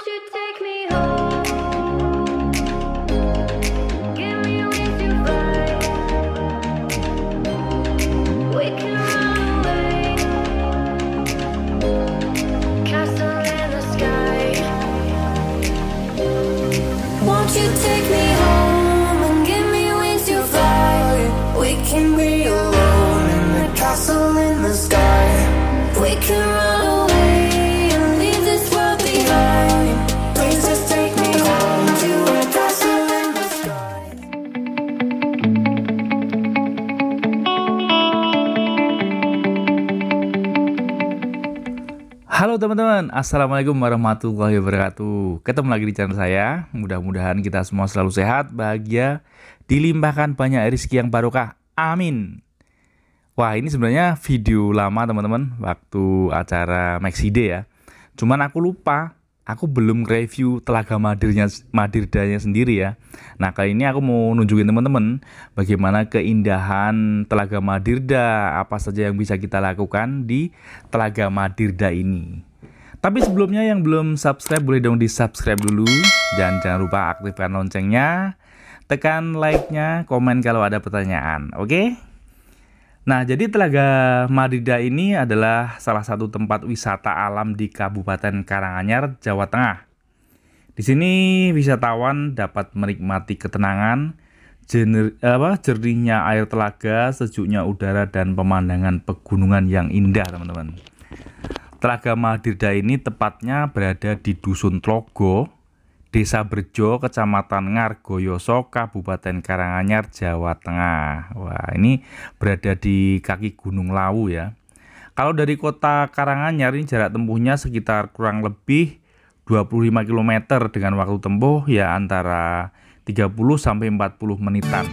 you take me home? Give me with your flight. We can run away. Castle in the sky. Won't you take me home and give me wings to fly? We can be alone in the castle in the sky. We can run away and leave this world behind. Please just take me home to a castle in the sky. Halo teman-teman, Assalamualaikum warahmatullahi wabarakatuh. Ketemu lagi di channel saya. Mudah-mudahan kita semua selalu sehat, bahagia, dilimpahkan banyak rezeki yang barokah. Amin. Wah, ini sebenarnya video lama teman-teman, waktu acara Maxide ya. Cuman aku lupa, aku belum review Telaga Madirdanya sendiri ya. Nah, kali ini aku mau nunjukin teman-teman bagaimana keindahan Telaga Madirda, apa saja yang bisa kita lakukan di Telaga Madirda ini. Tapi sebelumnya yang belum subscribe, boleh dong di subscribe dulu. Dan jangan lupa aktifkan loncengnya, tekan like-nya, komen kalau ada pertanyaan, oke? Nah, jadi Telaga Madirda ini adalah salah satu tempat wisata alam di Kabupaten Karanganyar, Jawa Tengah. Di sini wisatawan dapat menikmati ketenangan, jernihnya air telaga, sejuknya udara, dan pemandangan pegunungan yang indah, teman-teman. Telaga Madirda ini tepatnya berada di Dusun Tlogo, Desa Berjo, Kecamatan Ngargoyoso, Kabupaten Karanganyar, Jawa Tengah. Wah, ini berada di kaki Gunung Lawu ya. Kalau dari kota Karanganyar ini jarak tempuhnya sekitar kurang lebih 25 km dengan waktu tempuh ya antara 30 sampai 40 menitan.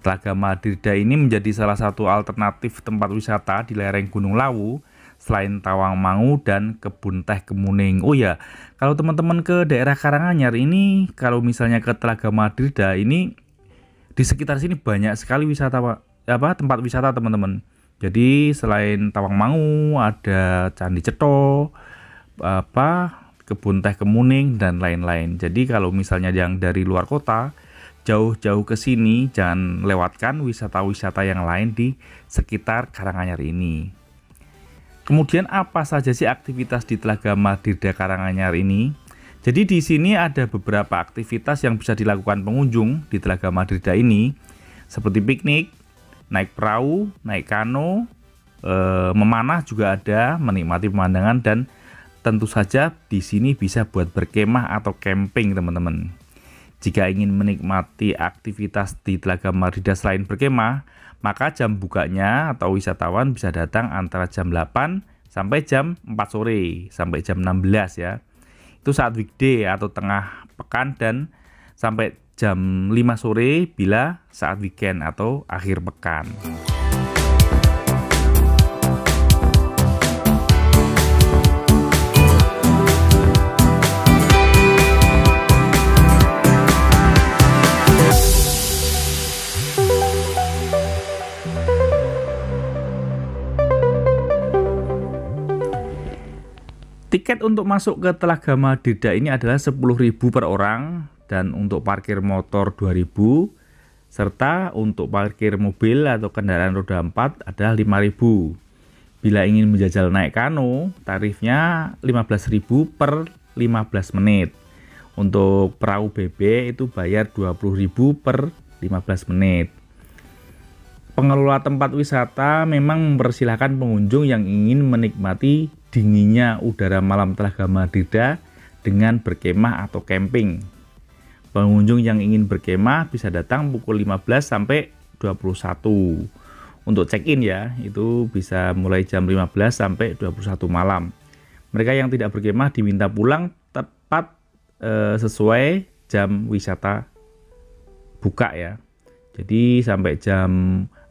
Telaga Madirda ini menjadi salah satu alternatif tempat wisata di lereng Gunung Lawu selain Tawangmangu dan Kebun Teh Kemuning. Oh ya, kalau teman-teman ke daerah Karanganyar ini, kalau misalnya ke Telaga Madirda ini, di sekitar sini banyak sekali tempat wisata teman-teman. Jadi selain Tawangmangu ada Candi Cetho, Kebun Teh Kemuning dan lain-lain. Jadi kalau misalnya yang dari luar kota jauh-jauh ke sini, jangan lewatkan wisata-wisata yang lain di sekitar Karanganyar ini. Kemudian apa saja sih aktivitas di Telaga Madirda Karanganyar ini? Jadi di sini ada beberapa aktivitas yang bisa dilakukan pengunjung di Telaga Madirda ini, seperti piknik, naik perahu, naik kano, memanah juga ada, menikmati pemandangan, dan tentu saja di sini bisa buat berkemah atau camping teman-teman. Jika ingin menikmati aktivitas di Telaga Madirda selain berkemah, maka jam bukanya atau wisatawan bisa datang antara jam 8 sampai jam 4 sore sampai jam 16 ya. Itu saat weekday atau tengah pekan, dan sampai jam 5 sore bila saat weekend atau akhir pekan. Tiket untuk masuk ke Telaga Madirda ini adalah 10.000 per orang, dan untuk parkir motor 2.000, serta untuk parkir mobil atau kendaraan roda 4 adalah 5.000. Bila ingin menjajal naik kano, tarifnya 15.000 per 15 menit. Untuk perahu BB itu bayar 20.000 per 15 menit. Pengelola tempat wisata memang mempersilahkan pengunjung yang ingin menikmati dinginnya udara malam Telaga Madirda dengan berkemah atau camping. Pengunjung yang ingin berkemah bisa datang pukul 15 sampai 21. Untuk check-in ya, itu bisa mulai jam 15 sampai 21 malam. Mereka yang tidak berkemah diminta pulang tepat sesuai jam wisata buka ya. Jadi sampai jam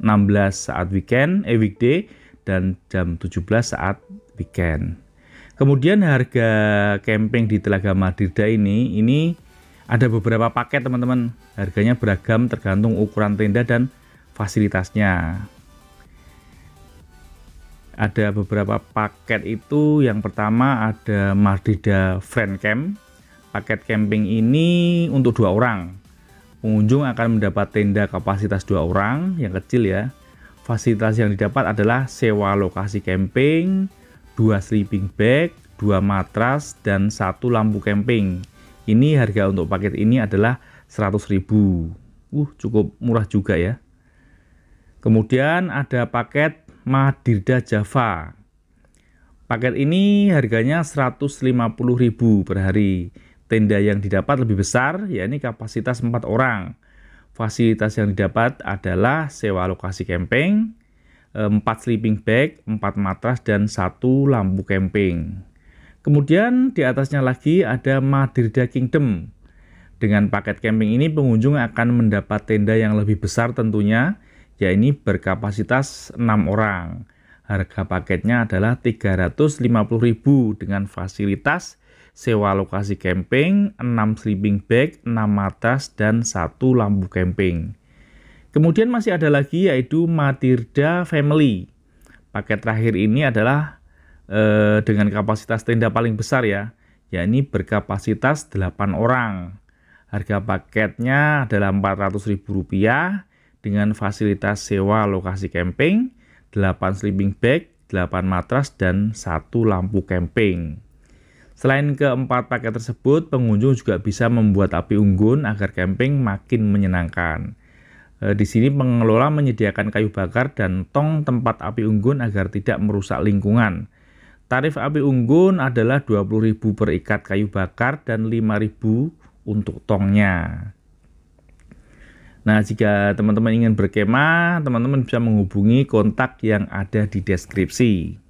16 saat weekday dan jam 17 saat weekend. Kemudian harga camping di Telaga Madirda ini ada beberapa paket teman-teman. Harganya beragam tergantung ukuran tenda dan fasilitasnya. Ada beberapa paket itu, yang pertama ada Madirda Friend Camp. Paket camping ini untuk 2 orang. Pengunjung akan mendapat tenda kapasitas 2 orang, yang kecil ya. Fasilitas yang didapat adalah sewa lokasi camping, 2 sleeping bag, 2 matras, dan 1 lampu camping. Ini harga untuk paket ini adalah 100.000. Cukup murah juga ya. Kemudian ada paket Madirda Java. Paket ini harganya 150.000 per hari. Tenda yang didapat lebih besar, yakni kapasitas 4 orang. Fasilitas yang didapat adalah sewa lokasi camping, 4 sleeping bag, 4 matras, dan 1 lampu camping. Kemudian di atasnya lagi ada Madirda Kingdom. Dengan paket camping ini pengunjung akan mendapat tenda yang lebih besar tentunya, yakni berkapasitas 6 orang. Harga paketnya adalah 350.000 dengan fasilitas sewa lokasi camping, 6 sleeping bag, 6 matras, dan 1 lampu camping. Kemudian masih ada lagi yaitu Madirda Family. Paket terakhir ini adalah dengan kapasitas tenda paling besar ya, yakni berkapasitas 8 orang. Harga paketnya adalah Rp400.000 dengan fasilitas sewa lokasi camping, 8 sleeping bag, 8 matras, dan 1 lampu camping. Selain keempat paket tersebut, pengunjung juga bisa membuat api unggun agar camping makin menyenangkan. Di sini pengelola menyediakan kayu bakar dan tong tempat api unggun agar tidak merusak lingkungan. Tarif api unggun adalah 20.000 per ikat kayu bakar dan 5.000 untuk tongnya. Nah, jika teman-teman ingin berkemah, teman-teman bisa menghubungi kontak yang ada di deskripsi.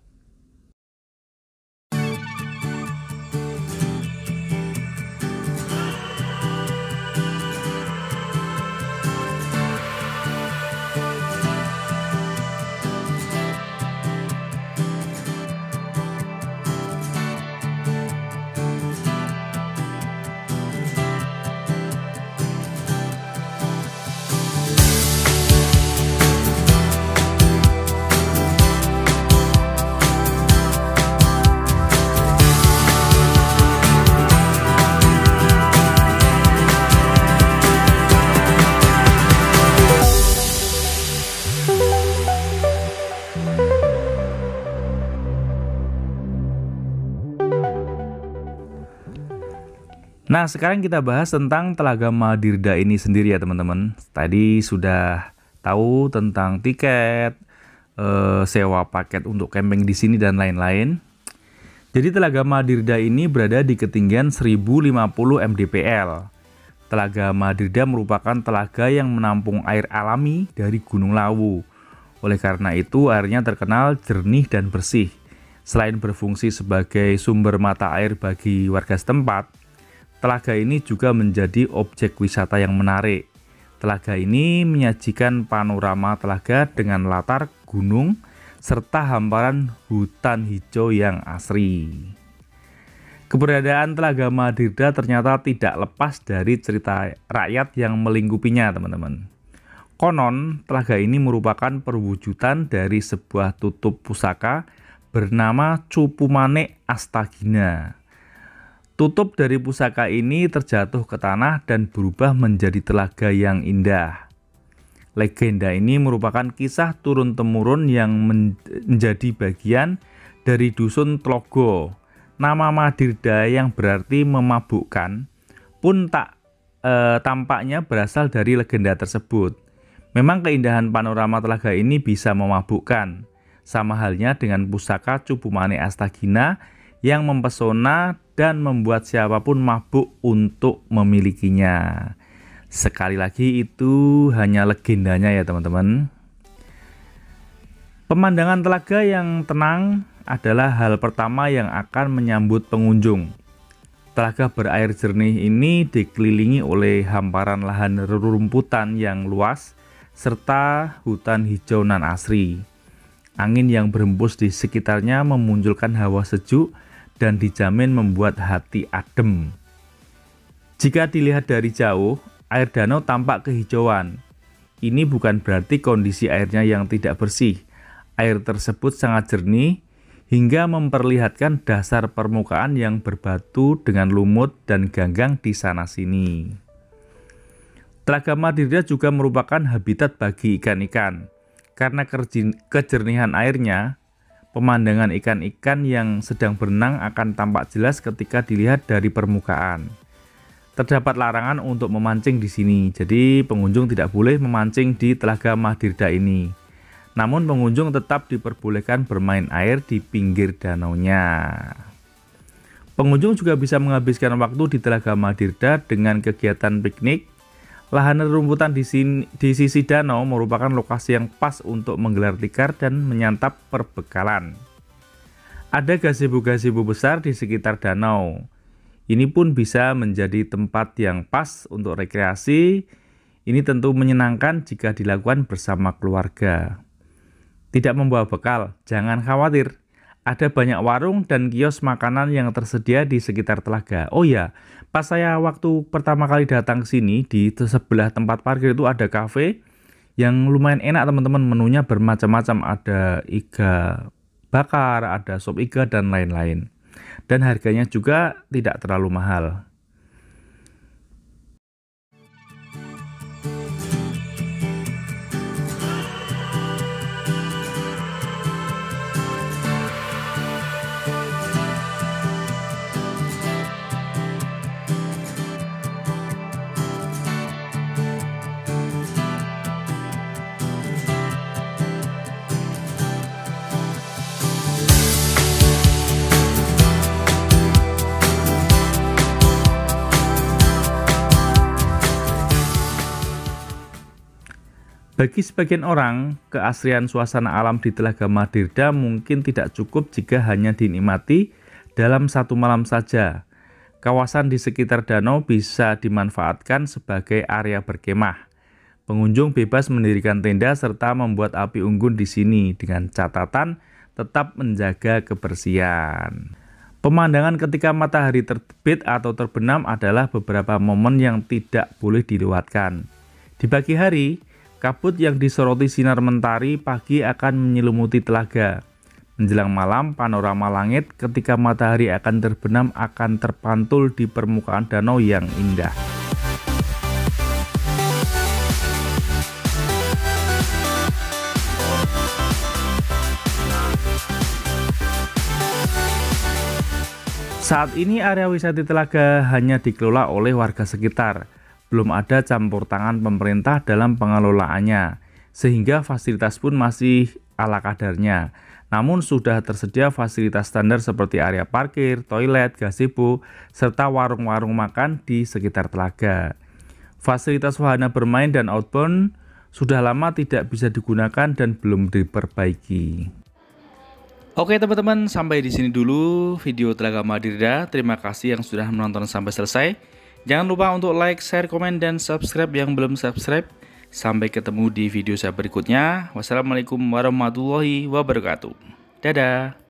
Nah, sekarang kita bahas tentang Telaga Madirda ini sendiri ya teman-teman. Tadi sudah tahu tentang tiket, sewa paket untuk camping di sini dan lain-lain. Jadi Telaga Madirda ini berada di ketinggian 1050 mdpl. Telaga Madirda merupakan telaga yang menampung air alami dari Gunung Lawu. Oleh karena itu airnya terkenal jernih dan bersih. Selain berfungsi sebagai sumber mata air bagi warga setempat, telaga ini juga menjadi objek wisata yang menarik. Telaga ini menyajikan panorama telaga dengan latar gunung serta hamparan hutan hijau yang asri. Keberadaan Telaga Madirda ternyata tidak lepas dari cerita rakyat yang melingkupinya, teman-teman. Konon, telaga ini merupakan perwujudan dari sebuah tutup pusaka bernama Cupu Manik Astagina. Tutup dari pusaka ini terjatuh ke tanah dan berubah menjadi telaga yang indah. Legenda ini merupakan kisah turun-temurun yang menjadi bagian dari dusun Tlogo. Nama Madirda yang berarti memabukkan pun tampaknya berasal dari legenda tersebut. Memang keindahan panorama telaga ini bisa memabukkan, sama halnya dengan pusaka Cupu Manik Astagina yang mempesona dan membuat siapapun mabuk untuk memilikinya. Sekali lagi itu hanya legendanya ya teman-teman. Pemandangan telaga yang tenang, adalah hal pertama yang akan menyambut pengunjung. Telaga berair jernih ini dikelilingi oleh hamparan lahan rerumputan yang luas serta hutan hijau nan asri. Angin yang berhembus di sekitarnya memunculkan hawa sejuk dan dijamin membuat hati adem. Jika dilihat dari jauh, air danau tampak kehijauan. Ini bukan berarti kondisi airnya yang tidak bersih. Air tersebut sangat jernih hingga memperlihatkan dasar permukaan yang berbatu dengan lumut dan ganggang di sana-sini. Telaga Madirda juga merupakan habitat bagi ikan-ikan. Karena kejernihan airnya, pemandangan ikan-ikan yang sedang berenang akan tampak jelas ketika dilihat dari permukaan. Terdapat larangan untuk memancing di sini, jadi pengunjung tidak boleh memancing di Telaga Madirda ini. Namun pengunjung tetap diperbolehkan bermain air di pinggir danaunya. Pengunjung juga bisa menghabiskan waktu di Telaga Madirda dengan kegiatan piknik. Lahan rerumputan di sisi danau merupakan lokasi yang pas untuk menggelar tikar dan menyantap perbekalan. Ada gazebo-gazebo besar di sekitar danau. Ini pun bisa menjadi tempat yang pas untuk rekreasi. Ini tentu menyenangkan jika dilakukan bersama keluarga. Tidak membawa bekal, jangan khawatir. Ada banyak warung dan kios makanan yang tersedia di sekitar telaga. Oh ya, pas saya waktu pertama kali datang ke sini, di sebelah tempat parkir itu ada kafe yang lumayan enak teman-teman. Menunya bermacam-macam, ada iga bakar, ada sop iga dan lain-lain. Dan harganya juga tidak terlalu mahal. Bagi sebagian orang, keasrian suasana alam di Telaga Madirda mungkin tidak cukup jika hanya dinikmati dalam satu malam saja. Kawasan di sekitar danau bisa dimanfaatkan sebagai area berkemah. Pengunjung bebas mendirikan tenda serta membuat api unggun di sini dengan catatan tetap menjaga kebersihan. Pemandangan ketika matahari terbit atau terbenam adalah beberapa momen yang tidak boleh dilewatkan. Di pagi hari, kabut yang disoroti sinar mentari pagi akan menyelimuti telaga. Menjelang malam, panorama langit ketika matahari akan terbenam akan terpantul di permukaan danau yang indah. Saat ini area wisata telaga hanya dikelola oleh warga sekitar. Belum ada campur tangan pemerintah dalam pengelolaannya, sehingga fasilitas pun masih ala kadarnya. Namun sudah tersedia fasilitas standar seperti area parkir, toilet, gazebo, serta warung-warung makan di sekitar telaga. Fasilitas wahana bermain dan outbound sudah lama tidak bisa digunakan dan belum diperbaiki. Oke teman-teman, sampai di sini dulu video Telaga Madirda. Terima kasih yang sudah menonton sampai selesai. Jangan lupa untuk like, share, komen, dan subscribe yang belum subscribe. Sampai ketemu di video saya berikutnya. Wassalamualaikum warahmatullahi wabarakatuh. Dadah.